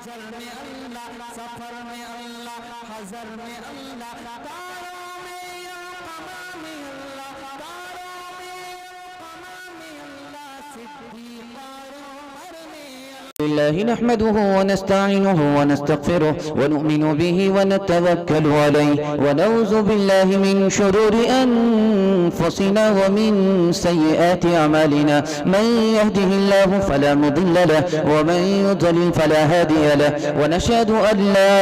حجر میں اللہ، سفر میں اللہ، حضر میں اللہ، تاروں میں یا قمر میں اللہ، تاروں میں یا قمر میں اللہ، صدیق اور عمر میں اللہ۔ الله نحمده ونستعينه ونستغفره ونؤمن به ونتوكل عليه ونعوذ بالله من شرور أنفسنا ومن سيئات أعمالنا، من يهده الله فلا مضل له ومن يضلل فلا هادي له، ونشهد أن لا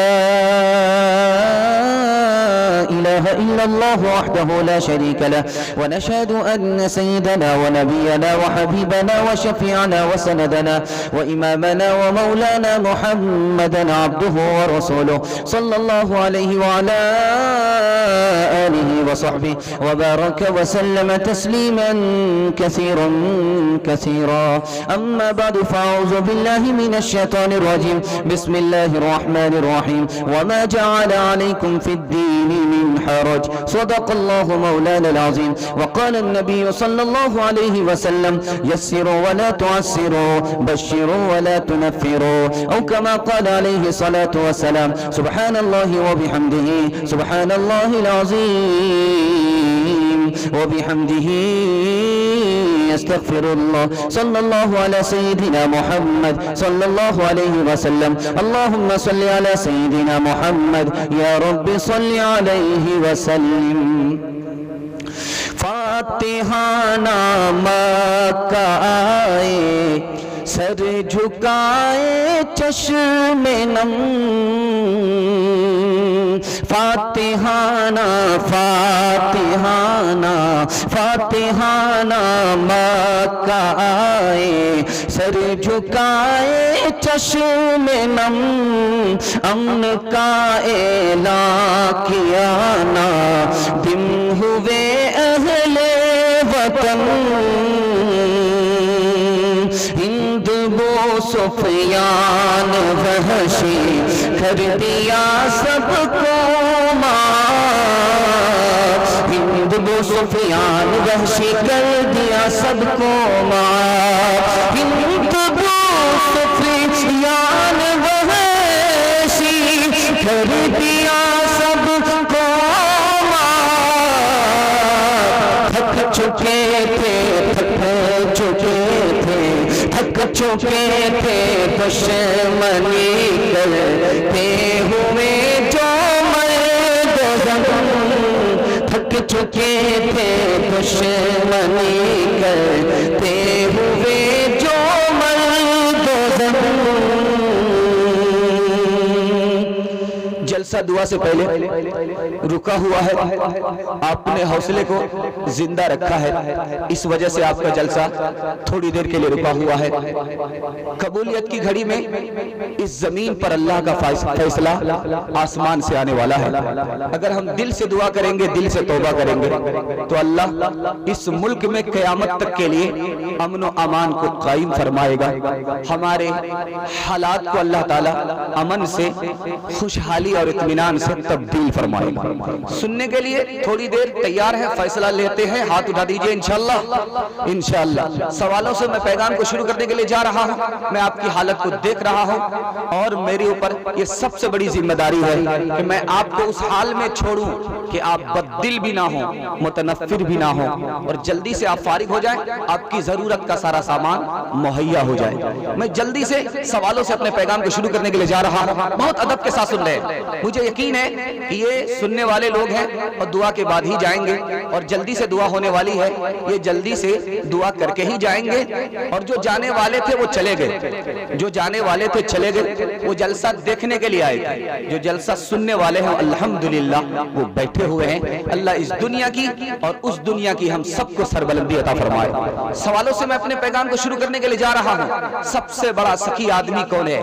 إله إلا الله وحده لا شريك له، ونشهد أن سيدنا ونبينا وحبيبنا وشفيعنا وسندنا وإمامنا ومولانا محمدا عبده ورسوله صلى الله عليه وعلى آله وصحبه وبارك وسلم تسليما كثيرا كثيرا. أما بعد فأعوذ بالله من الشيطان الرجيم. بسم الله الرحمن الرحيم. وما جعل عليكم في الدين من حرج. صدق الله مولانا العظيم. وقال النبي صلى الله عليه وسلم: يسروا ولا تعسروا، بشروا ولا تنفروا، أو كما قال عليه الصلاة والسلام. سبحان الله وبحمده، سبحان الله العظيم وبحمده، استغفر الله. صلى الله على سيدنا محمد صلى الله عليه وسلم. اللهم صل على سيدنا محمد، يا رب صل عليه وسلم. فاتحانہ مکہ آئے، سر جھکائے چشم نم، فاتحانہ فاتحانہ فاتحانہ مکہ آئے، سر جھکائے چشم نم، امن کا اعلان کیا نا دم ہوئے اہل وطن، ہند بو سفیان وحشی کر دیا سب کو مات، ہند بو سفیان وحشی کر دیا سب کو مات، ہند بو سفیان وحشی کر دیا سب کو مات، تھک چکے تھے دشمنی کرتے ہوئے جو مرد زمین، تھک چکے تھے دشمنی کرتے ہوئے جو مرد زمین۔ جلسہ دعا سے پہلے رکا ہوا ہے، آپ نے حوصلے کو زندہ رکھا ہے، اس وجہ سے آپ کا جلسہ تھوڑی دیر کے لیے رکا ہوا ہے۔ قبولیت کی گھڑی میں اس زمین پر اللہ کا فیصلہ آسمان سے آنے والا ہے۔ اگر ہم دل سے دعا کریں گے، دل سے توبہ کریں گے، تو اللہ اس ملک میں قیامت تک کے لیے امن و امان کو قائم فرمائے گا۔ ہمارے حالات کو اللہ تعالیٰ امن سے، خوشحالی اور اطمینان سے تبدیل فرمائے گا۔ سننے کے لیے تھوڑی دیر تیار ہے، فیصلہ لیتے ہیں، ہاتھ اٹھا دیجئے انشاءاللہ۔ انشاءاللہ سوالوں سے میں پیغام کو شروع کرنے کے لیے جا رہا ہوں۔ میں آپ کی حالت کو دیکھ رہا ہوں اور میرے اوپر یہ سب سے بڑی ذمہ داری ہے کہ میں آپ کو اس حال میں چھوڑوں کہ آپ بددل بھی نہ ہوں، متنفر بھی نہ ہوں، اور جلدی سے آپ فارغ ہو جائیں، آپ کی ضرورت کا سارا سامان مہیا ہو جائے۔ میں جلدی سے سوالوں سے اپنے پیغام کو شروع کرنے کے لیے جا رہا ہوں۔ بہت ادب کے ساتھ سن رہے ہیں، مجھے یقین ہے کہ یہ سننے والے لوگ ہیں اور دعا کے بعد ہی جائیں گے، اور جلدی سے دعا ہونے والی ہے، یہ جلدی سے دعا کر کے ہی جائیں گے، اور جو جانے والے تھے وہ چلے گئے، جو جانے والے تھے چلے گئے، وہ جلسہ دیکھنے کے لیے آئے تھے، جو جلسہ سننے والے ہیں الحمدللہ وہ بیٹھے ہوئے ہیں۔ اللہ اس دنیا کی اور اس دنیا کی ہم سب کو سربلندی عطا فرمائے۔ سوالوں سے میں اپنے پیغام کو شروع کرنے کے لیے جا رہا ہوں۔ سب سے بڑا سخی آدمی کون ہے؟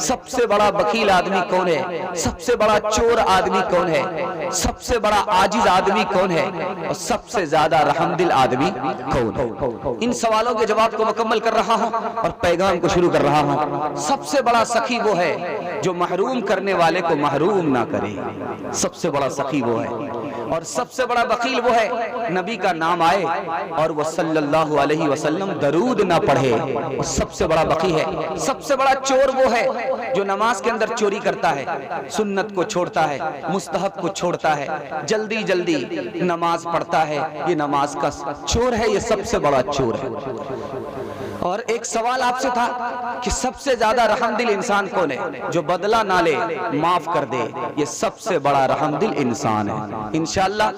سب سے بڑا بخیل آدمی کون ہے؟ سب سے بڑا بڑا چور آدمی کون ہے, سب سے بڑا عاجز آدمی کون ہے, اور سب سے زیادہ رحم دل آدمی کون ہے. ان سوالوں کے جواب کو مکمل کر رہا ہوں اور پیغام کو شروع کر رہا ہوں. سب سے بڑا سخی وہ ہے جو محروم کرنے والے کو محروم نہ کرے, سب سے بڑا سخی وہ ہے. اور سب سے بڑا بخیل وہ ہے نبی کا نام آئے اور وہ صلی اللہ علیہ وسلم درود نہ پڑھے, وہ سب سے بڑا بخیل ہے. سب سے بڑا چور وہ ہے جو نماز کے اندر چوری کرتا ہے, سنت کو چھوڑتا ہے, مستحب کو چھوڑتا ہے, جلدی جلدی نماز پڑھتا ہے, یہ نماز کا چور ہے, یہ سب سے بڑا چور ہے. اور ایک سوال آپ سے تھا کہ سب سے زیادہ رحم دل انسان کون ہے, جو بدلہ نہ لے معاف کر دے, یہ سب سے بڑا رحم دل انسان ہے. انشاءاللہ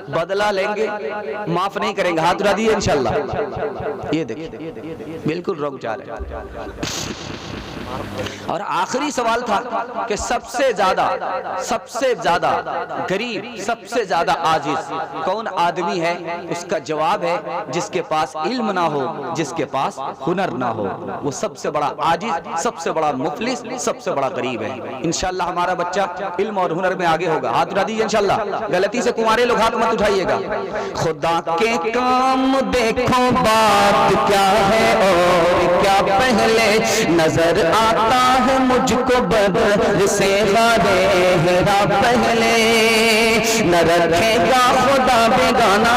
بدلہ لیں گے, معاف نہیں کریں گے, ہاتھ اٹھا دیے انشاءاللہ. یہ دیکھیں بالکل رک جا رہے ہیں. اور آخری سوال تھا کہ سب سے زیادہ غریب, سب سے زیادہ عاجز کون آدمی ہے. اس کا جواب ہے جس کے پاس علم نہ ہو, جس کے پاس ہنر نہ ہو, وہ سب سے بڑا عاجز, سب سے بڑا مفلس, سب سے بڑا غریب ہے. انشاءاللہ ہمارا بچہ علم اور ہنر میں آگے ہوگا. ہاتھ اٹھا دیجیے انشاءاللہ. غلطی سے کنوارے لوگ ہاتھ مت اٹھائیے گا. خدا کے کام دیکھو بات کیا ہے اور کیا پہلے نظر آتا ہے مجھ کو بدر سے غارے ہیرا پہلے. نہ رکھے گا خدا بیگانہ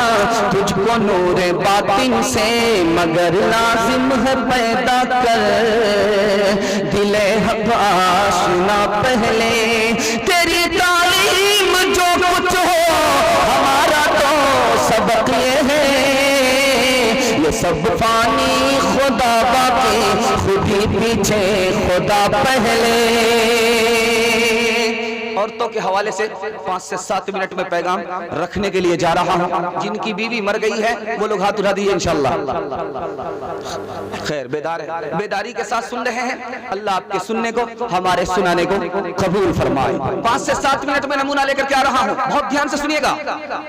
تجھ کو نور باطن سے, مگر لازم ہے پیدا کر دل حق آشنا پہلے. تیری تعلیم جو کچھ ہو ہمارا تو سبق یہ ہے, یہ سب فانی خدا باقی, خود ہی پیچھے خدا پہلے. عورتوں کے حوالے سے 5 سے 7 منٹ میں پیغام رکھنے کے لیے جا رہا ہوں. جن کی بیوی مر گئی ہے وہ لوگ ہاتھ اٹھا دیجیے انشاءاللہ. خیر بیدار ہے, بیداری کے ساتھ سن رہے ہیں. اللہ آپ کے سننے کو, ہمارے سنانے کو قبول فرمائے. 5 سے 7 منٹ میں نمونہ لے کر کے آ رہا ہوں, بہت دھیان سے سنیے گا.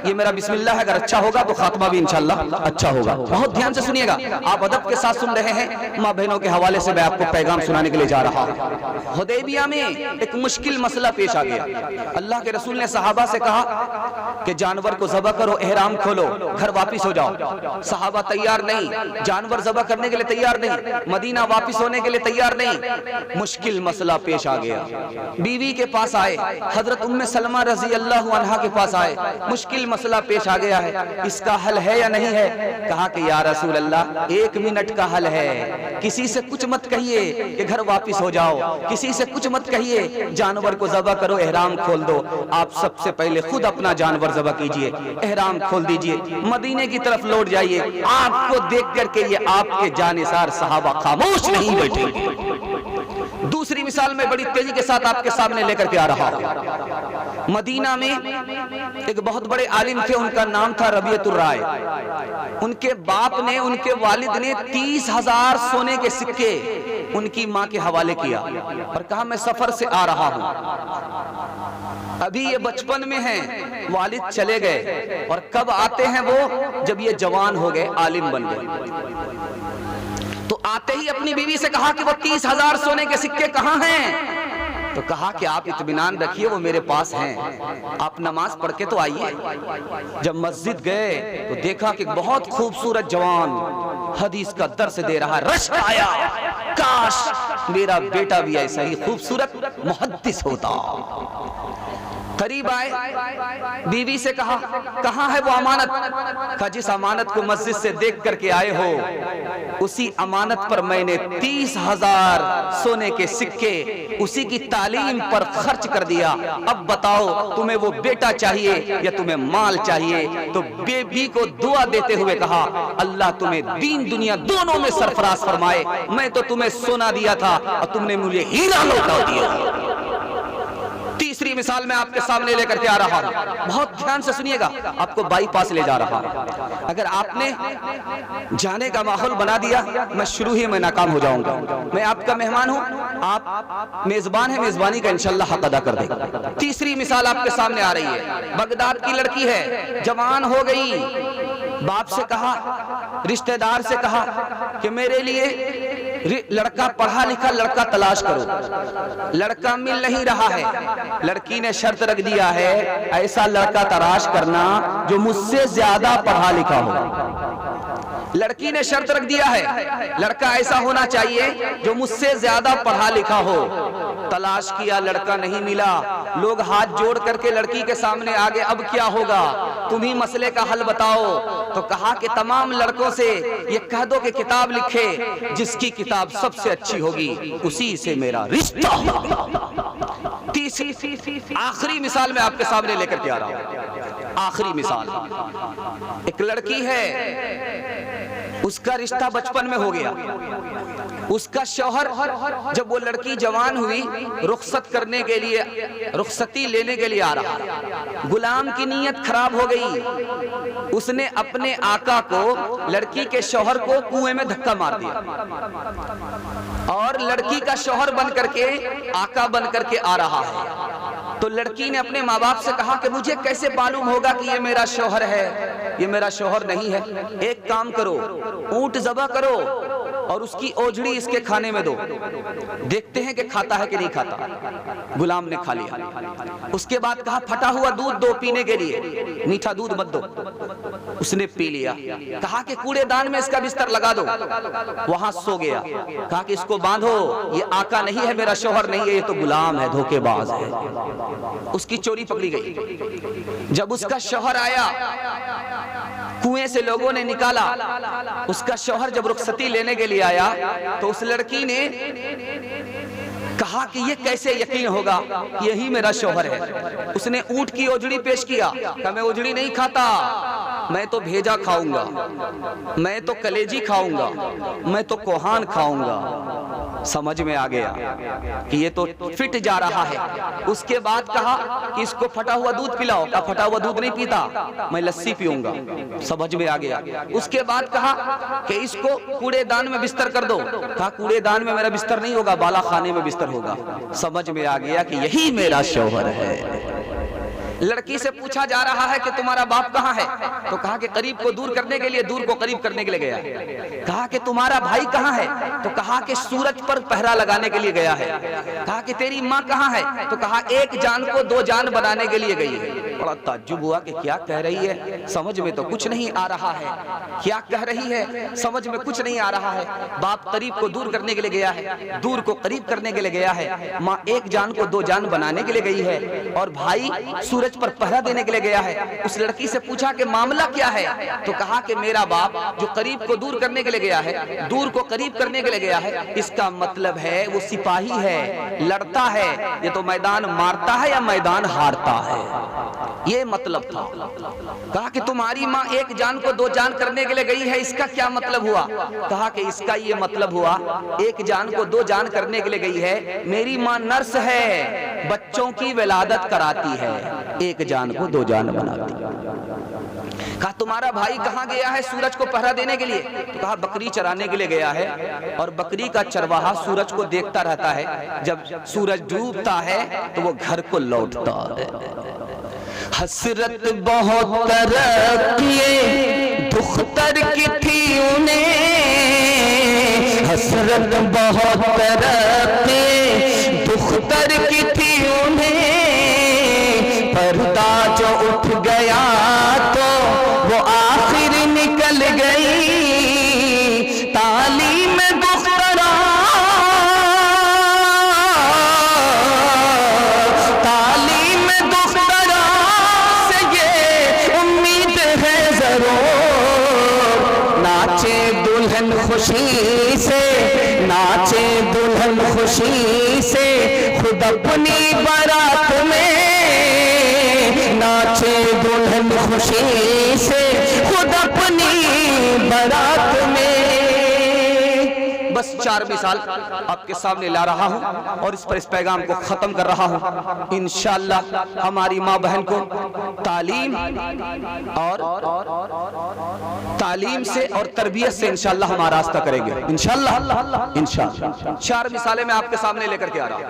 یہ میرا بسم اللہ ہے, اگر اچھا ہوگا تو خاتمہ بھی انشاءاللہ اچھا ہوگا. بہت دھیان سے سنیے گا, آپ ادب کے ساتھ سن رہے ہیں. ماں بہنوں کے حوالے سے میں آپ کو پیغام سنانے کے لیے جا رہا ہوں. حدیبیہ میں ایک مشکل مسئلہ پیش آ گیا. اللہ کے رسول نے صحابہ سے کہا کہ جانور کو ذبح کرو, احرام کھولو, گھر واپس ہو جاؤ. صحابہ تیار نہیں, جانور ذبح کرنے کے لیے تیار نہیں, مدینہ واپس ہونے کے لیے تیار نہیں. مشکل مسئلہ پیش آ گیا. بیوی کے پاس آئے, حضرت ام سلمہ رضی اللہ عنہا کے پاس آئے. مشکل مسئلہ پیش آ گیا ہے, اس کا حل ہے یا نہیں ہے؟ کہا کہ یا رسول اللہ 1 منٹ کا حل ہے. کسی سے کچھ مت کہیے کہ گھر واپس ہو جاؤ, کسی سے کچھ مت کہیے جانور کو ذبح کرو, احرام کھول دو. آپ سب سے پہلے خود اپنا جانور ذبح کیجئے, احرام کھول دیجئے, مدینے کی طرف لوٹ جائیے. آپ کو دیکھ کر کے یہ آپ کے جانثار صحابہ خاموش نہیں بیٹھے. دوسری مثال میں بڑی تیزی کے ساتھ آپ کے سامنے لے کر کے آ رہا ہوں. مدینہ میں ایک بہت بڑے عالم تھے, ان کا نام تھا ربیعۃ الرائے. ان کے باپ نے, ان کے والد نے 30,000 سونے کے سکے ان کی ماں کے حوالے کیا اور کہا میں سفر سے آ رہا ہوں. ابھی یہ بچپن میں ہیں, والد چلے گئے, اور کب آتے ہیں وہ؟ جب یہ جوان ہو گئے, عالم بن گئے. تو آتے ہی اپنی بیوی سے کہا کہ وہ 30,000 سونے کے سکے کہاں ہیں؟ تو کہا کہ آپ اطمینان رکھیے, وہ میرے پاس ہیں, آپ نماز پڑھ کے تو آئیے. جب مسجد گئے تو دیکھا کہ بہت خوبصورت جوان حدیث کا درس دے رہا. رشک آیا, کاش میرا بیٹا بھی ایسا ہی خوبصورت محدث ہوتا. قریب آئے, بیوی سے کہا کہاں ہے وہ امانت؟ کہا جس امانت کو مسجد سے دیکھ کر کے آئے ہو, اسی امانت پر میں نے 30,000 سونے کے سکے اسی کی تعلیم پر خرچ کر دیا. اب بتاؤ تمہیں وہ بیٹا چاہیے یا تمہیں مال چاہیے؟ تو بیوی کو دعا دیتے ہوئے کہا اللہ تمہیں دین دنیا دونوں میں سرفراز فرمائے. میں تو تمہیں سونا دیا تھا اور تم نے مجھے ہیرا لوٹا دیا. تیسری مثال میں آپ کے سامنے لے کر کے آ رہا ہوں, بہت دھیان سے سنیے گا, آپ کو بائی پاس لے جا رہا ہوں. اگر آپ نے جانے کا ماحول بنا دیا, میں شروع ہی میں ناکام ہو جاؤں گا. میں آپ کا مہمان ہوں, آپ میزبان ہیں, میزبانی کا انشاءاللہ حق ادا کر دیں. تیسری مثال آپ کے سامنے آ رہی ہے. بغداد کی لڑکی ہے, جوان ہو گئی, باپ سے کہا, رشتہ دار سے کہا کہ میرے لیے لڑکا پڑھا لکھا لڑکا تلاش کرو، لڑکا مل نہیں رہا ہے، لڑکی نے شرط رکھ دیا ہے ایسا لڑکا تلاش کرنا جو مجھ سے زیادہ پڑھا لکھا ہو۔ لڑکی نے شرط رکھ دیا ہے لڑکا ایسا ہونا چاہیے جو مجھ سے زیادہ پڑھا لکھا ہو۔ تلاش کیا، لڑکا نہیں ملا، لوگ ہاتھ جوڑ کر کے لڑکی کے سامنے آگے اب کیا ہوگا، تم ہی مسئلے کا حل بتاؤ۔ تو کہا کہ تمام لڑکوں سے یہ کہہ دو کہ کتاب لکھے، جس کی کتاب سب سے اچھی ہوگی اسی سے میرا رشتہ ہوگا۔ تیسری آخری مثال میں آپ کے سامنے لے کر کے آ رہا ہوں۔ آخری مثال، ایک لڑکی ہے، اس کا رشتہ بچپن میں ہو گیا، اس کا شوہر جب وہ لڑکی جوان ہوئی رخصت کرنے کے لیے، رخصتی لینے کے لیے آ رہا، غلام کی نیت خراب ہو گئی، اس نے اپنے آقا کو، لڑکی کے شوہر کو کنویں میں دھکا مار دیا، اور لڑکی کا شوہر بن کر کے آقا بن کر کے آ رہا ہے۔ تو لڑکی نے اپنے ماں باپ سے کہا کہ مجھے کیسے معلوم ہوگا کہ یہ میرا شوہر ہے، یہ میرا شوہر نہیں ہے؟ ایک کام کرو، اونٹ ذبح کرو اور اس کی اوجڑی اس کے کھانے میں دو، دیکھتے ہیں کہ کھاتا ہے کہ نہیں کھاتا۔ غلام نے کھا لیا۔ اس کے بعد کہا پھٹا ہوا دودھ دو پینے کے لیے، میٹھا دودھ مت دو، اس نے پی لیا۔ کہا کہ کوڑے دان میں اس کا بستر لگا دو، وہاں سو گیا۔ کہا کہ اس کو باندھو، یہ آقا نہیں ہے، میرا شوہر نہیں ہے، یہ تو غلام ہے، دھوکے باز ہے۔ اس کی چوری پکڑی گئی۔ جب اس کا شوہر آیا، کنویں سے لوگوں نے نکالا، اس کا شوہر جب رخصتی لینے کے لیے آیا تو اس لڑکی نے کہا کہ یہ کیسے یقین ہوگا کہ یہی میرا شوہر ہے؟ اس نے اونٹ کی اوجڑی پیش کیا، کہ میں اوجڑی نہیں کھاتا، میں تو بھیجا کھاؤں گا، میں تو کلیجی کھاؤں گا، میں تو کوہان کھاؤں گا۔ سمجھ میں آ گیا کہ یہ تو فٹ جا رہا ہے۔ اس کے بعد کہا کہ اس کو پھٹا ہوا دودھ پلاؤ، کہا پھٹا ہوا دودھ نہیں پیتا، میں لسی پیوں گا۔ سمجھ میں آ گیا۔ اس کے بعد کہا کہ اس کو کوڑے دان میں بستر کر دو، کہا کوڑے دان میں میرا بستر نہیں ہوگا، بالا خانے میں بستر ہوگا۔ سمجھ میں آ گیا کہ یہی میرا شوہر ہے۔ لڑکی سے پوچھا جا رہا ہے کہ تمہارا باپ کہاں ہے؟ تو کہا کہ قریب کو دور کرنے کے لیے، دور کو قریب کرنے کے لیے گیا ہے۔ کہا کہ تمہارا بھائی کہاں ہے؟ تو کہا کہ سورج پر پہرا لگانے کے لیے گیا ہے۔ کہا کہ تیری ماں کہاں ہے؟ تو کہا ایک جان کو دو جان بنانے کے لیے گئی ہے۔ بڑا تعجب ہوا کہ کیا کہہ رہی ہے، سمجھ میں تو کچھ نہیں آ رہا ہے، کیا کہہ رہی ہے سمجھ میں کچھ نہیں آ رہا ہے۔ باپ قریب کو دور کرنے کے لیے گیا ہے، دور کو قریب کرنے کے لیے گیا ہے، ماں ایک جان کو دو جان بنانے کے لیے گئی ہے، اور بھائی سورج پر پہرا دینے کے لیے گیا ہے۔ اس لڑکی سے پوچھا کہ معاملہ کیا ہے؟ تو کہا کہ میرا باپ جو قریب کو دور کرنے کے لیے گیا ہے، دور کو قریب کرنے کے لیے گیا ہے، اس کا مطلب ہے وہ سپاہی ہے، لڑتا ہے، یہ تو میدان مارتا ہے یا میدان ہارتا ہے، یہ مطلب تھا۔ کہا کہ تمہاری ماں ایک جان کو دو جان کرنے کے لیے گئی ہے، اس کا کیا مطلب ہوا؟ کہا کہ اس کا یہ مطلب ہوا ایک جان کو دو جان کرنے کے لیے گئی ہے، میری ماں نرس ہے، بچوں کی ولادت کراتی ہے، ایک جان کو دو جان بناتی ہے۔ کہا تمہارا بھائی کہاں گیا ہے سورج کو پہرا دینے کے لیے؟ تو کہا بکری چرانے کے لیے گیا ہے، اور بکری کا چرواہا سورج کو دیکھتا رہتا ہے، جب سورج ڈوبتا ہے تو وہ گھر کو لوٹتا ہے۔ حسرت بہت رکھیے دختر کی تھی انہیں، حسرت بہت رکھیے دختر کی تھی انہیں، پردہ جو اٹھ گیا تو وہ آخر نکل گئی، تعلیم دخترا تعلیم دخترا سے یہ امید ہے ضرور، ناچے دلہن خوشی سے، ناچے دلہن خوشی سے، خود اپنی بارات میں ناچے دلہن خوشی سے، خود اپنی بارات میں۔ بس چار مثال آپ کے سامنے لا رہا ہوں اور اس پر اس پیغام کو ختم کر رہا ہوں۔ انشاءاللہ ہماری ماں بہن کو تعلیم سے اور تربیت سے انشاءاللہ ہم راستہ کریں گے، انشاءاللہ۔ چار مثالیں میں آپ کے سامنے لے کر کے آ رہا ہوں۔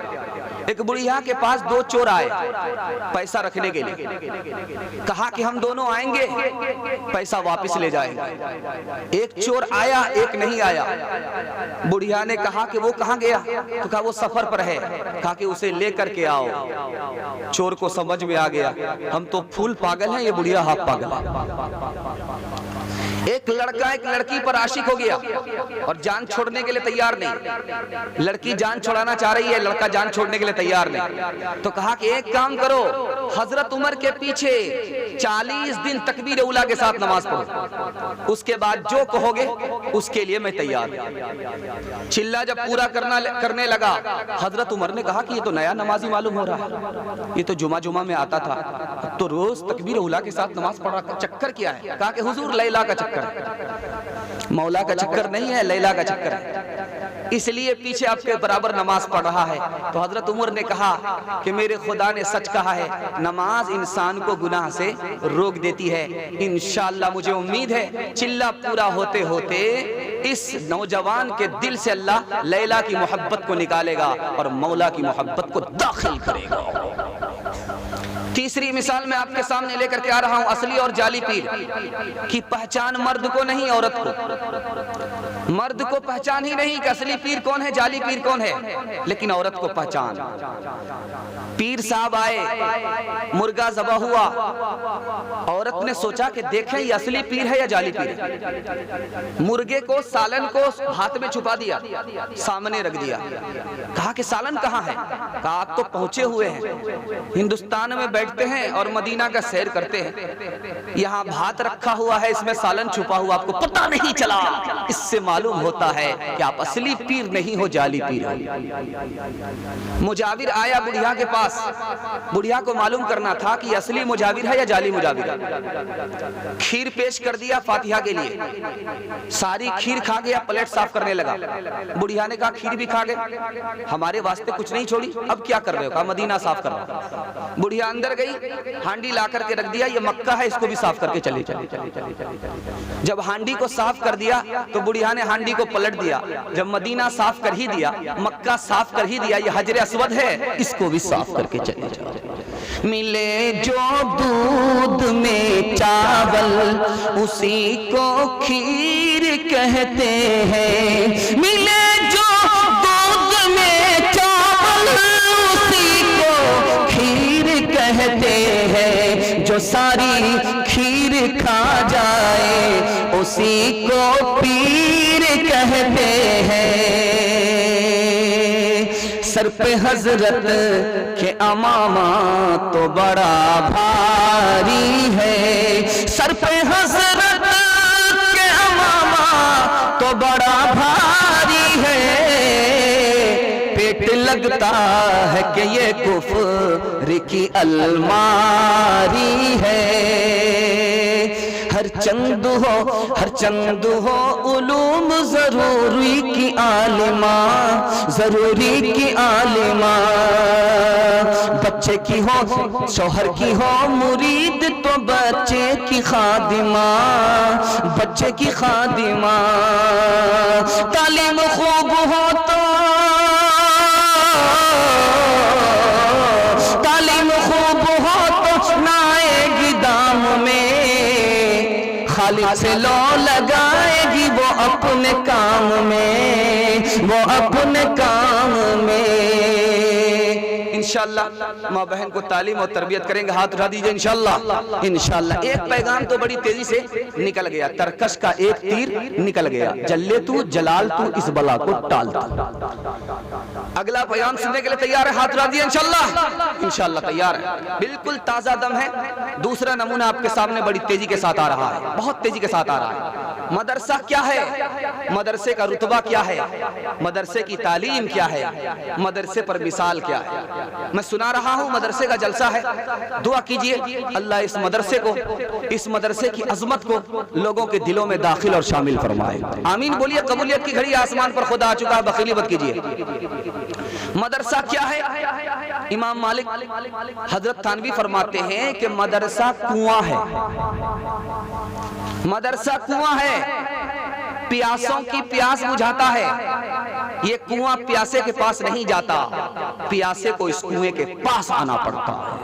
ایک بڑھیا کے پاس دو چور آئے پیسہ رکھنے کے لیے، کہا کہ ہم دونوں آئیں گے پیسہ واپس لے جائیں گے۔ ایک چور آیا ایک نہیں آیا، بڑھیا نے کہا کہ وہ کہاں گیا؟ تو کہا وہ سفر پر ہے، کہا کہ اسے لے کر کے آؤ۔ چور کو سمجھ میں آ گیا ہم تو پھول پاگل ہیں، یہ بڑھیا ہاف پاگل ہے۔ ایک لڑکا ایک لڑکی پر عاشق ہو گیا اور جان چھوڑنے کے لیے تیار نہیں، لڑکی جان چھوڑانا چاہ رہی ہے، لڑکا جان چھوڑنے کے لیے تیار نہیں، تو کہا کہ ایک کام کرو، حضرت عمر کے پیچھے 40 دن تکبیر اولیٰ کے ساتھ نماز پڑھو، اس کے بعد جو کہو گے اس کے لیے میں تیار ہوں۔ چلہ جب پورا کرنے لگا، حضرت عمر نے کہا کہ یہ تو نیا نمازی معلوم ہو رہا ہے، یہ تو جمعہ میں آتا تھا، اب تو روز تکبیر اولیٰ کے ساتھ نماز پڑھ رہا، چکر کیا ہے؟ کہا کہ حضور لیلا کا چکر، مولا کا چکر نہیں ہے، لیلا کا چکر ہے، اس لیے پیچھے آپ کے برابر نماز پڑھ رہا ہے۔ تو حضرت عمر نے کہا کہ میرے خدا نے سچ کہا ہے، نماز انسان کو گناہ سے روک دیتی ہے، انشاءاللہ مجھے امید ہے چلہ پورا ہوتے ہوتے اس نوجوان کے دل سے اللہ لیلا کی محبت کو نکالے گا اور مولا کی محبت کو داخل کرے گا۔ تیسری مثال میں آپ کے سامنے لے کر کے آ رہا ہوں، اصلی اور جعلی پیر کی پہچان مرد کو نہیں عورت کو، مرد کو پہچان ہی نہیں کہ اصلی پیر کون ہے جعلی پیر کون ہے، لیکن عورت کو پہچان۔ پیر صاحب آئے، مرغا ذبح ہوا، عورت نے سوچا کہ دیکھیں یہ اصلی پیر ہے یا جعلی پیر ہے، مرغے کو سالن کو ہاتھ میں چھپا دیا، سامنے رکھ دیا، کہا کہ سالن کہاں ہے؟ کہا آپ تو پہنچے ہوئے ہیں، ہندوستان میں بیٹھتے ہیں اور مدینہ کا سیر کرتے ہیں، یہاں بھات رکھا ہوا ہے، اس میں سالن چھپا ہوا، آپ کو پتہ نہیں چلا، اس سے معلوم ہوتا ہے کہ آپ اصلی پیر نہیں ہو جعلی پیر ہو۔ مجاور آیا بڑھیا کے پاس، بڑھیا کو معلوم کرنا تھا کہ یہ اصلی مجاور ہے یا جعلی مجاور ہے۔ کھیر پیش کر دیا فاتحہ کے لیے، ساری کھیر کھا گیا، پلیٹ صاف کرنے لگا، بڑھیا نے کہا کھیر بھی کھا گئے، ہمارے واسطے کچھ نہیں چھوڑی، اب کیا کر رہے ہو؟ کہا مدینہ صاف کر رہا ہوں۔ بڑھیا اندر گئی، ہانڈی لا کر کے رکھ دیا، یہ مکہ ہے اس کو بھی صاف کر کے چلے۔ جب ہانڈی کو صاف کر دیا تو بڑھیا نے ہانڈی کو پلٹ دیا، جب مدینہ صاف کر ہی دیا، مکہ صاف کر ہی دیا، یہ حجر اسود ہے اس کو بھی صاف کر کے چلے جاؤ۔ ملے جو دودھ میں چاول اسی کو کھیر کہتے ہیں، ملے جو دودھ میں چاول اسی کو کھیر کہتے ہیں، جو ساری کھیر کھا جائے اسی کو پیر کہتے ہیں۔ سر پہ حضرت کے امامہ تو بڑا بھاری ہے، سر پہ حضرت کے امامہ تو بڑا بھاری ہے، پیٹ لگتا ہے کہ یہ کفر کی الماری ہے۔ ہر چند ہو علوم ضروری کی عالمہ، ضروری کی عالمہ، بچے کی ہو شوہر کی ہو مرید تو بچے کی خادمہ، بچے کی خادمہ، تعلیم خوب ہو تو تعلیم خوب ہو تو نہ آئے گی دام میں، خالق سے لو لگائے گی وہ اپنے کام میں، وہ اپنے کام میں۔ انشاءاللہ ماں بہن کو تعلیم اور تربیت کریں گے، ہاتھ اٹھا دیجئے انشاءاللہ۔ انشاءاللہ ایک پیغام تو بڑی تیزی سے نکل گیا، ترکش کا ایک تیر نکل گیا، جلے تو جلال تو اس بلا کو ٹال تو۔ اگلا پیغام سننے کے لیے تیار ہے؟ ہاتھ اٹھا دیجئے انشاءاللہ۔ انشاءاللہ تیار ہے، بالکل تازہ دم ہے۔ دوسرا نمونہ آپ کے سامنے بڑی تیزی کے ساتھ آ رہا ہے، بہت تیزی کے ساتھ آ رہا ہے۔ مدرسہ کیا ہے؟ مدرسے کا رتبہ کیا ہے؟ مدرسے کی تعلیم کیا ہے؟ مدرسے پر مثال کیا ہے؟ میں سنا رہا ہوں مدرسے کا جلسہ ہے، دعا کیجئے اللہ اس مدرسے کو، اس مدرسے کی عظمت کو لوگوں کے دلوں میں داخل اور شامل فرمائے۔ آمین بولیے۔ قبولیت کی گھڑی آسمان پر خدا آ چکا ہے، بخیلی مت کیجئے۔ مدرسہ کیا ہے؟ امام مالک حضرت تھانوی فرماتے ہیں کہ مدرسہ کنواں ہے، مدرسہ کنواں ہے، پیاسوں کی پیاس بجھاتا ہے، یہ کنواں پیاسے کے پاس نہیں جاتا، پیاسے کو اس کنویں کے پاس آنا پڑتا ہے۔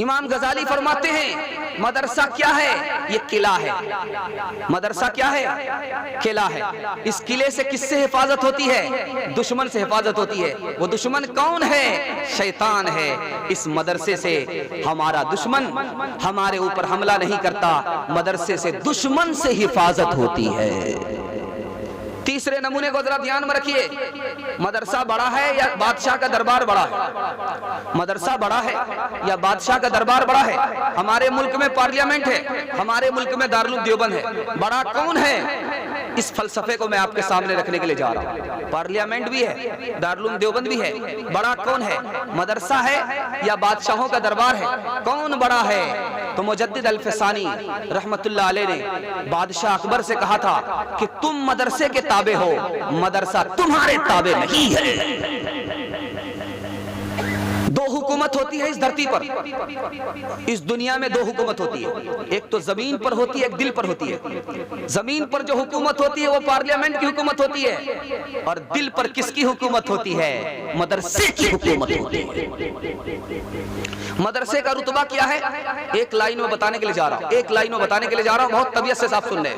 امام غزالی فرماتے ہیں مدرسہ کیا ہے؟ یہ قلعہ ہے۔ مدرسہ کیا ہے؟ قلعہ ہے۔ اس قلعے سے کس سے حفاظت ہوتی ہے؟ دشمن سے حفاظت ہوتی ہے۔ وہ دشمن کون ہے؟ شیطان ہے۔ اس مدرسے سے ہمارا دشمن ہمارے اوپر حملہ نہیں کرتا، مدرسے سے دشمن سے حفاظت ہوتی ہے۔ تیسرے نمونے کو ذرا دھیان میں رکھیے، مدرسہ بڑا ہے یا بادشاہ کا دربار بڑا ہے؟ مدرسہ بڑا ہے یا بادشاہ کا دربار بڑا ہے؟ ہمارے ملک میں پارلیمنٹ ہے، ہمارے ملک میں دارالعلوم دیوبند ہے، بڑا کون ہے؟ اس فلسفے کو میں آپ کے سامنے رکھنے کے لیے جا رہا ہوں۔ پارلیمنٹ بھی ہے، دارالعلوم دیوبند بھی ہے، بڑا کون ہے؟ مدرسہ ہے یا بادشاہوں کا دربار ہے؟ کون بڑا ہے؟ تو مجدد الفسانی رحمت اللہ علیہ نے بادشاہ اکبر سے کہا تھا کہ تم مدرسے کے تابع ہو، مدرسہ تمہارے تابع نہیں ہے۔ دو حکومت ہوتی ہے اس دھرتی پر، اس دنیا میں دو حکومت ہوتی ہے، ایک تو زمین پر ہوتی ہے، ایک دل پر ہوتی ہے۔ زمین پر جو حکومت ہوتی ہے وہ پارلیمنٹ کی حکومت ہوتی ہے، اور دل پر کس کی حکومت ہوتی ہے؟ مدرسے کی حکومت ہوتی ہے۔ مدرسے کا رتبہ کیا ہے؟ ایک لائن میں بتانے کے لیے جا رہا ہوں، ایک لائن میں بتانے کے لیے جا رہا ہوں، بہت طبیعت سے صاف سن لیں۔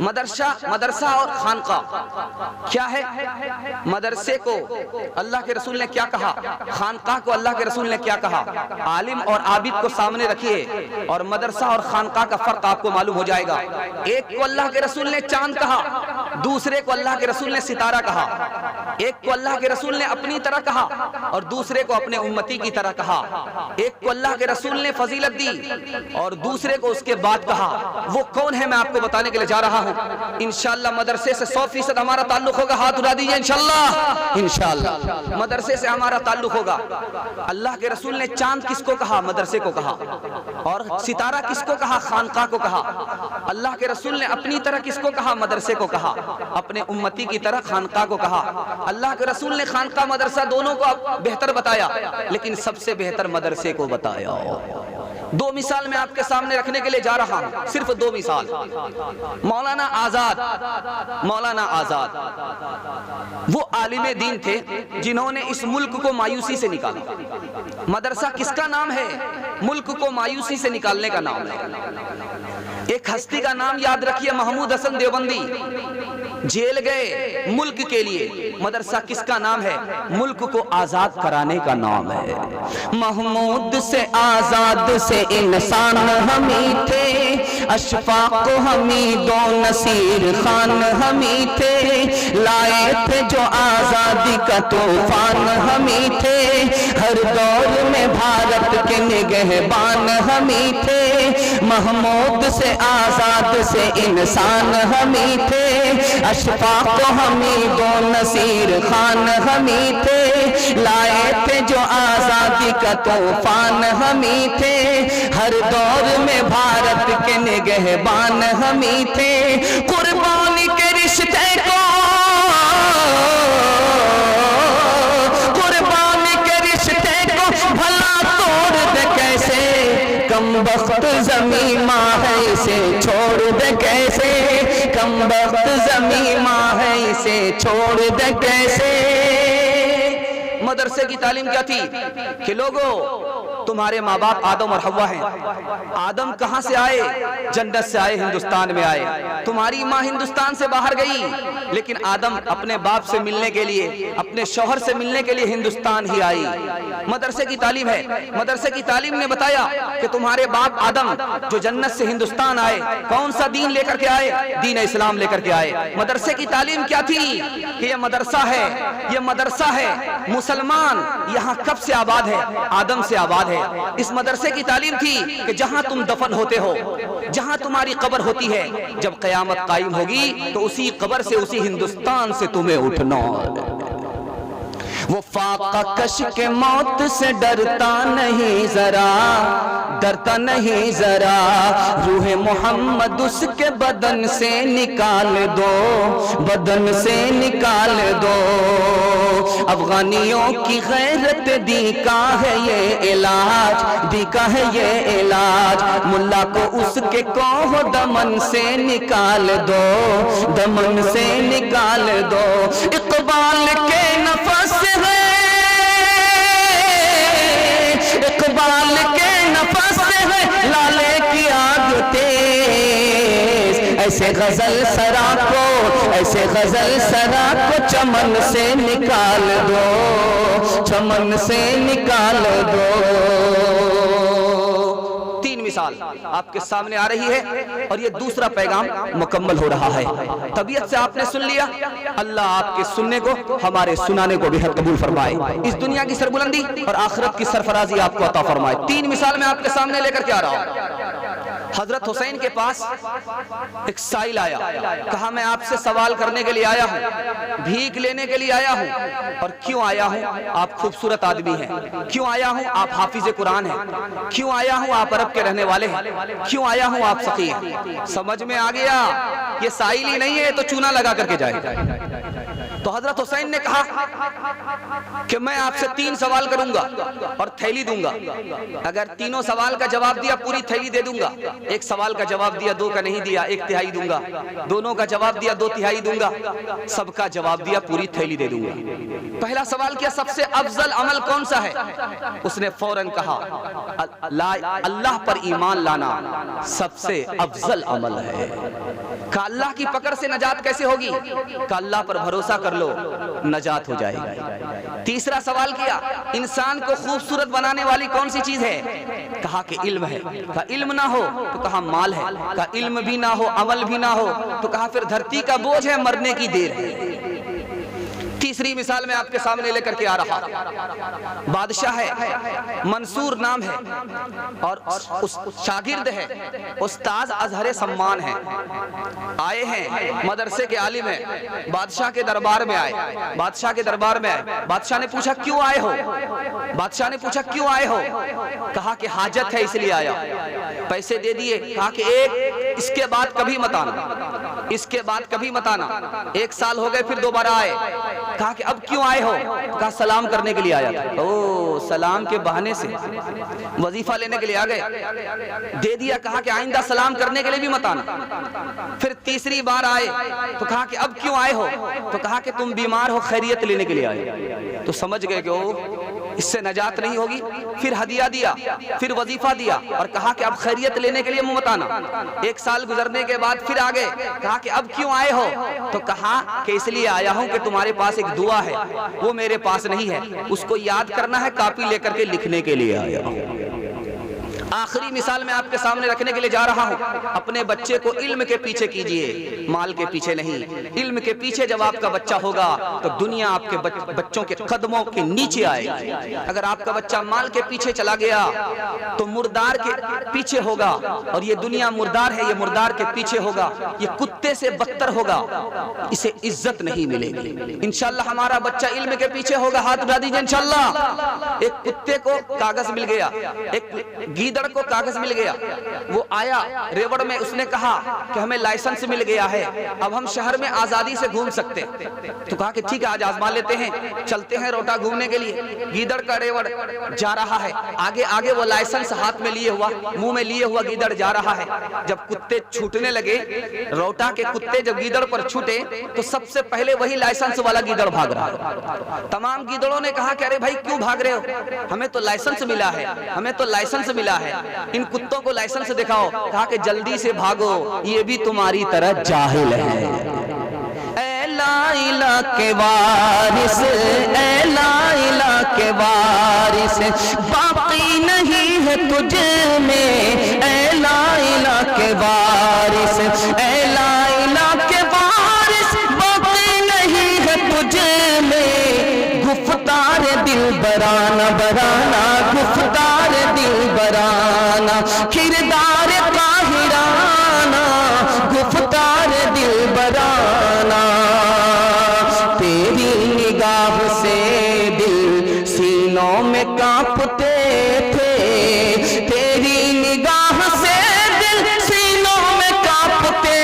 مدرسہ اور خانقاہ کیا ہے؟ مدرسے کو اللہ کے رسول نے کیا کہا، خانقاہ کو اللہ کے رسول نے کیا کہا؟ عالم اور عابد کو سامنے رکھیے اور مدرسہ اور خانقاہ کا فرق آپ کو معلوم ہو جائے گا۔ ایک کو اللہ کے رسول نے چاند کہا، دوسرے کو اللہ کے رسول نے ستارہ کہا۔ ایک کو اللہ کے رسول نے اپنی طرح کہا اور دوسرے کو اپنے امتی کی طرح کہا۔ ایک کو اللہ کے رسول نے فضیلت دی اور دوسرے کو اس کے بعد کہا۔ وہ کون ہے میں آپ کو بتانے کے لیے جا رہا ہوں۔ انشاءاللہ مدرسے سے 100% ہمارا تعلق ہوگا، ہاتھ اٹھا دیجئے انشاءاللہ مدرسے سے ہمارا تعلق ہوگا۔ اللہ کے رسول نے چاند کس کو کہا؟ مدرسے کو کہا۔ اور ستارہ کس کو کہا؟ خانقاہ کو کہا۔ اللہ کے رسول نے اپنی طرح کس کو کہا؟ مدرسے کو کہا۔ اپنے امتی کی طرح خانقاہ کو کہا۔ اللہ کے رسول نے خانقاہ مدرسہ دونوں کو بہتر بتایا، لیکن سب سے بہتر مدرسے کو بتایا۔ دو مثال میں آپ کے سامنے رکھنے کے لیے جا رہا ہوں، صرف دو مثال۔ مولانا آزاد وہ عالم دین تھے جنہوں نے اس ملک کو مایوسی سے نکالا۔ مدرسہ کس کا نام ہے؟ ملک کو مایوسی سے نکالنے کا نام ہے۔ ایک ہستی کا نام یاد رکھیے، محمود حسن دیوبندی، جیل گئے ملک کے لیے۔ مدرسہ کس کا نام ہے؟ ملک کو آزاد کرانے کا نام ہے۔ محمود سے آزاد سے انسان ہمی تھے، اشفاق حمید و نصیر خان ہمی تھے، لائے تھے جو آزادی کا طوفان ہمی تھے، ہر دور میں بھارت کے نگہبان ہمی تھے۔ محمود سے آزاد سے انسان ہمی تھے، اشفاق حمید و نصیر خان ہمی تھے، لائے تھے جو آزادی کا طوفان ہمی تھے، ہر دور میں بھارت کے نگہبان ہمی تھے۔ قربانی کے رشتے کو، قربانی کے رشتے کو بھلا توڑ دے کیسے، کم بخت زمیں ماں ہے اسے چھوڑ دے کیسے، کم بخت زمیں ماں ہے اسے چھوڑ دے کیسے۔ مدرسے کی تعلیم کیا تھی کہ لوگوں، تمہارے ماں باپ آدم اور حوا ہیں۔ آدم کہاں سے آئے؟ جنت سے آئے، ہندوستان میں آئے۔ تمہاری ماں ہندوستان سے باہر گئی، لیکن آدم اپنے باپ سے ملنے کے لیے، اپنے شوہر سے ملنے کے لیے ہندوستان ہی آئی۔ مدرسے کی تعلیم ہے۔ مدرسے کی تعلیم نے بتایا کہ تمہارے باپ آدم جو جنت سے ہندوستان آئے، کون سا دین لے کر کے آئے؟ دین اسلام لے کر کے آئے۔ مدرسے کی تعلیم کیا تھی کہ یہ مدرسہ ہے، یہ مدرسہ ہے، مسلمان یہاں کب سے آباد ہے؟ آدم سے آباد ہے۔ اس مدرسے کی تعلیم تھی کہ جہاں تم دفن ہوتے ہو، جہاں تمہاری قبر ہوتی ہے، جب قیامت قائم ہوگی تو اسی قبر سے، اسی ہندوستان سے تمہیں اٹھنا ہے۔ وہ فاقہ کش کے موت سے ڈرتا نہیں ذرا، ڈرتا نہیں ذرا، روح محمد اس کے بدن سے نکال دو، بدن سے نکال دو۔ افغانیوں کی غیرت دی کا ہے یہ علاج، دی کا ہے یہ علاج، ملا کو اس کے کوہ دمن سے نکال دو، دمن سے نکال دو۔ اقبال کے نفس ہے، اقبال کے نفس ہے لالے کی آگ تیز، ایسے غزل سرا کو، ایسے غزل سرا کو چمن سے نکال دو، چمن سے نکال دو۔ تین مثال آپ کے سامنے آ رہی ہے اور یہ دوسرا پیغام مکمل ہو رہا ہے۔ طبیعت سے آپ نے سن لیا، اللہ آپ کے سننے کو، ہمارے سنانے کو بھی قبول فرمائے، اس دنیا کی سربلندی اور آخرت کی سرفرازی آپ کو عطا فرمائے۔ تین مثال میں آپ کے سامنے لے کر کے آ رہا ہوں۔ حضرت حسین کے پاس ایک سائل آیا، کہا میں آپ سے سوال کرنے کے لیے آیا ہوں، بھیک لینے کے لیے آیا ہوں، اور کیوں آیا ہوں؟ آپ خوبصورت آدمی ہیں۔ کیوں آیا ہوں؟ آپ حافظ قرآن ہیں۔ کیوں آیا ہوں؟ آپ عرب کے رہنے والے ہیں۔ کیوں آیا ہوں؟ آپ فقیہ ہیں۔ سمجھ میں آ گیا، یہ سائل ہی نہیں ہے تو چونا لگا کر کے جائے۔ تو حضرت حسین نے کہا کہ میں آپ سے تین سوال کروں گا اور تھیلی دوں گا، اگر تینوں سوال کا جواب دیا پوری تھیلی دے دوں گا، ایک سوال کا جواب دیا دو کا نہیں دیا ایک تہائی دوں گا، دونوں کا جواب دیا دو تہائی دوں گا، سب کا جواب دیا پوری تھیلی دے دوں گا۔ پہلا سوال کیا؟ سب سے افضل عمل کون سا ہے؟ اس نے فوراً کہا اللہ پر ایمان لانا سب سے افضل عمل ہے۔ کہا اللہ کی پکڑ سے نجات کیسے ہوگی؟ کہا اللہ پر بھروسہ کر لو، نجات ہو جائے گی۔ تیسرا سوال کیا؟ انسان کو خوبصورت بنانے والی کون سی چیز ہے؟ کہا کہ علم ہے۔ کہا علم نہ ہو تو کہا مال ہے۔ کہا علم بھی نہ ہو عمل بھی نہ ہو تو کہا پھر دھرتی کا بوجھ ہے، مرنے کی دیر ہے۔ تیسری مثال میں آپ کے سامنے لے کر کے آ رہا، بادشاہ ہے، منصور نام ہے اور شاگرد ہے، استاذ ازہر سمان ہے، آئے ہیں مدرسے کے عالم ہیں، بادشاہ کے دربار میں آئے، بادشاہ کے دربار میں آئے۔ بادشاہ نے پوچھا کیوں آئے ہو؟ بادشاہ نے پوچھا کیوں آئے ہو؟ کہا کہ حاجت ہے اس لیے آیا۔ پیسے دے دیے، کہا کہ ایک اس کے بعد کبھی مت آنا، اس کے بعد کبھی مت آنا۔ ایک سال ہو گئے پھر دوبارہ آئے، کہا کہ اب کیوں آئے ہو؟ کہا سلام کرنے کے لیے آیا تھا۔ او سلام کے بہانے سے وظیفہ لینے کے لیے آ گئے، دے دیا۔ کہا کہ آئندہ سلام کرنے کے لیے بھی مت آنا۔ پھر تیسری بار آئے تو کہا کہ اب کیوں آئے ہو؟ تو کہا کہ تم بیمار ہو، خیریت لینے کے لیے آئے۔ تو سمجھ گئے کہ اس سے نجات نہیں ہوگی۔ پھر ہدیہ دیا، پھر وظیفہ دیا اور کہا کہ اب خیریت لینے کے لیے مت آنا۔ ایک سال گزرنے کے بعد پھر آگے، کہا کہ اب کیوں آئے ہو؟ تو کہا کہ اس لیے آیا ہوں کہ تمہارے پاس ایک دعا ہے، وہ میرے پاس نہیں ہے، اس کو یاد کرنا ہے، کاپی لے کر کے لکھنے کے لیے آیا ہوں۔ آخری مثال میں آپ کے سامنے رکھنے کے لیے جا رہا ہوں۔ اپنے بچے کو علم کے پیچھے کیجئے، مال کے پیچھے نہیں۔ علم کے پیچھے جب آپ کا بچہ ہوگا تو دنیا آپ کے بچوں کے قدموں کے نیچے آئے گی۔ اگر آپ کا بچہ مال کے پیچھے چلا گیا تو مردار کے پیچھے ہوگا، اور یہ دنیا مردار ہے، یہ مردار کے پیچھے ہوگا، یہ کتے سے بدتر ہوگا، اسے عزت نہیں ملے گی۔ انشاءاللہ ہمارا بچہ علم کے پیچھے ہوگا، ہاتھ اٹھا دیجئے انشاءاللہ۔ ایک کتے کو کاغذ مل گیا، ایک گیدڑ کو کاغذ مل گیا، وہ آیا ریوڑ میں، اس نے کہا کہ ہمیں لائسنس مل گیا ہے، اب ہم شہر میں آزادی سے گھوم سکتے۔ تو کہا کہ ٹھیک ہے آج آزما لیتے ہیں، چلتے ہیں روٹا گھومنے کے لیے۔ گیدڑ کا ریوڑ جا رہا ہے، آگے آگے وہ لائسنس ہاتھ میں لیے ہوا، منہ میں لیے ہوا گیدڑ جا رہا ہے۔ جب کتے چھوٹنے لگے، روٹا کے کتے جب گیدڑ پر چھوٹے تو سب سے پہلے وہی لائسنس والا گیدڑ بھاگ رہا ہے۔ تمام گیدڑوں نے کہا کہ ارے بھائی کیوں بھاگ رہے ہو؟ ہمیں تو لائسنس ملا ہے، ہمیں تو لائسنس ملا ہے، ان کتوں کو لائسنس دکھاؤ۔ کہا کہ جلدی سے بھاگو، یہ بھی تمہاری طرح جاہل ہے۔ اے لا الہ کے وارث، اے لا الہ کے وارث، باقی نہیں ہے تجھ میں، اے لا الہ کے وارث، اے لا الہ کے وارث، باقی نہیں ہے تجھ میں، گفتار دل برانا برانا، گفتار دل برانا، کردار قاہرانہ، گفتار دل برانا، تیری نگاہ سے کانپتے تھے، تیری نگاہ سے دل سینوں میں کانپتے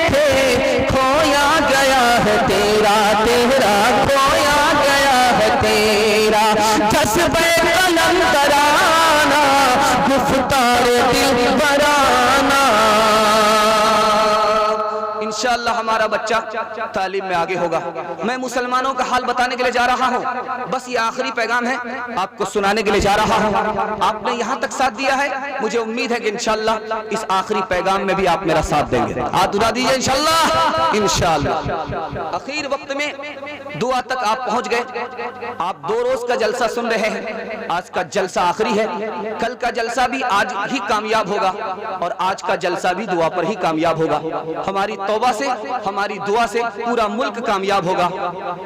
تھے، کھویا گیا ہے تیرا تیرا کھویا گیا ہے تیرا جذبہ قلم ترانا گفتار دل برانا۔ انشاءاللہ ہمارا بچہ تعلیم میں آگے ہوگا۔ میں مسلمانوں کا حال بتانے کے لیے جا رہا ہوں، بس یہ آخری پیغام ہے، آپ کو سنانے کے لیے جا رہا ہوں۔ آپ نے یہاں تک ساتھ دیا ہے، مجھے امید ہے کہ انشاءاللہ اس آخری پیغام میں بھی آپ میرا ساتھ دیں گے۔ ہاتھ اٹھا دیجئے انشاءاللہ۔ انشاءاللہ اخیر وقت میں دعا تک آپ پہنچ گئے۔ آپ 2 روز کا جلسہ سن رہے ہیں، آج کا جلسہ آخری ہے، کل کا جلسہ بھی آج ہی کامیاب ہوگا اور آج کا جلسہ بھی دعا پر ہی کامیاب ہوگا۔ ہماری توبہ سے، ہماری دعا سے پورا ملک کامیاب ہوگا۔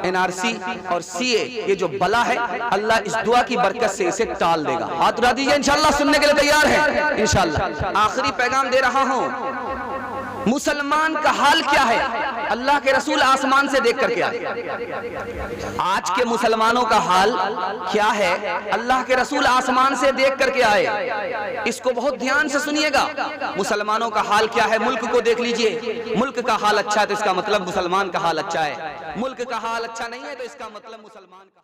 NRC اور CA یہ جو بلا ہے، اللہ اس دعا کی برکت سے اسے ٹال دے گا۔ ہاتھ اٹھا دیجئے انشاءاللہ، سننے کے لیے تیار ہے انشاءاللہ۔ آخری پیغام دے رہا ہوں، مسلمان کا حال کیا ہے؟ اللہ کے رسول آسمان سے دیکھ کر کے آئے۔ آج کے مسلمانوں کا حال کیا ہے؟ اللہ کے رسول آسمان سے دیکھ کر کے آئے۔ اس کو بہت دھیان سے سنیے گا۔ مسلمانوں کا حال کیا ہے؟ ملک کو دیکھ لیجئے، ملک کا حال اچھا ہے تو اس کا مطلب مسلمان کا حال اچھا ہے، ملک کا حال اچھا نہیں ہے تو اس کا مطلب مسلمان کا